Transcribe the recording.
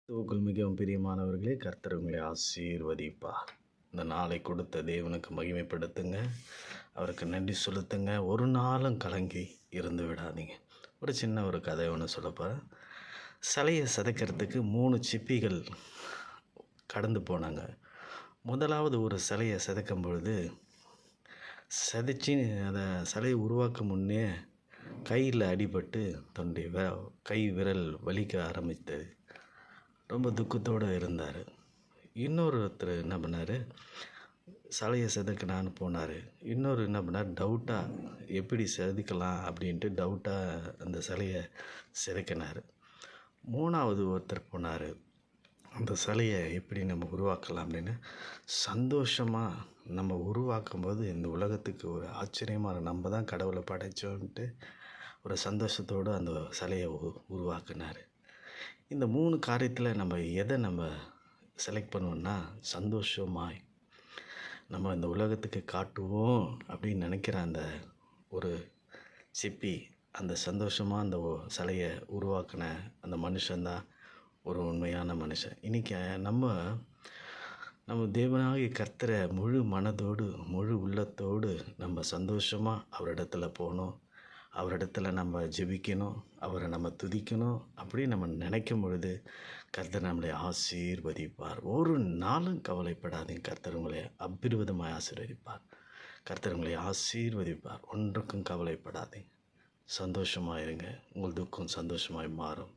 கிறிஸ்துவுக்குள் மிகவும் பிரியமானவர்களே, கர்த்தர் உங்களை ஆசீர்வதிப்பார். இந்த நாளை கொடுத்த தேவனுக்கு மகிமைப்படுத்துங்க, அவருக்கு நன்றி செலுத்துங்க. ஒரு நாளும் கலங்கி இருந்து விடாதீங்க. ஒரு சின்ன கதை ஒன்று சொல்லப்போகிறேன். சிலையை சிதைக்கிறதுக்கு 3 சிப்பிகள் கடந்து போனாங்க. முதலாவது ஒரு சிலையை சிதைக்கும் பொழுது சிதைச்சி அதை சிலையை உருவாக்கும் முன்னே கையில் அடிபட்டு தன்னுடைய கை விரல் வலிக்க ஆரம்பித்தது. ரொம்ப துக்கத்தோடு இருந்தார். இன்னொருத்தர் என்ன பண்ணார், சிலையை செதுக்கலான்னு போனார். இன்னொரு என்ன பண்ணார், டவுட்டாக எப்படி செதுக்கலாம் அப்படின்ட்டு டவுட்டாக அந்த சிலையை செதுக்கினார். 3வது ஒருத்தர் போனார், அந்த சிலையை எப்படி நம்ம உருவாக்கலாம் அப்படின்னு. சந்தோஷமாக நம்ம உருவாக்கும்போது இந்த உலகத்துக்கு ஒரு ஆச்சரியமான, நம்ம தான் கடவுளை படைத்தோன்ட்டு ஒரு சந்தோஷத்தோடு அந்த சிலையை உருவாக்குனார். இந்த 3 காரியத்தில் நம்ம எதை செலக்ட் பண்ணுவோம்னா, சந்தோஷமாய் நம்ம இந்த உலகத்துக்கு காட்டுவோம் அப்படின்னு நினைக்கிற அந்த ஒரு சிப்பி, அந்த சந்தோஷமாக அந்த சிலையை உருவாக்கின அந்த மனுஷன்தான் ஒரு உண்மையான மனுஷன். இன்றைக்கி நம்ம தேவனாகிய கர்த்தரை முழு மனதோடு முழு உள்ளத்தோடு நம்ம சந்தோஷமாக அவரிடத்துல போகணும், அவரிடத்துல நம்ம ஜெபிக்கணும், அவரை நம்ம துதிக்கணும். அப்படி நம்ம நினைக்கும் பொழுது கர்த்தர் நம்மளை ஆசீர்வதிப்பார். ஒரு நாளும் கவலைப்படாதீங்க, கர்த்தர் உங்களை அபிர்விதமாய் ஆசீர்வதிப்பார். கர்த்தர் உங்களை ஆசீர்வதிப்பார். ஒன்றுக்கும் கவலைப்படாதீங்க, சந்தோஷமாக இருங்க. உங்கள் துக்கம் சந்தோஷமாய் மாறும்.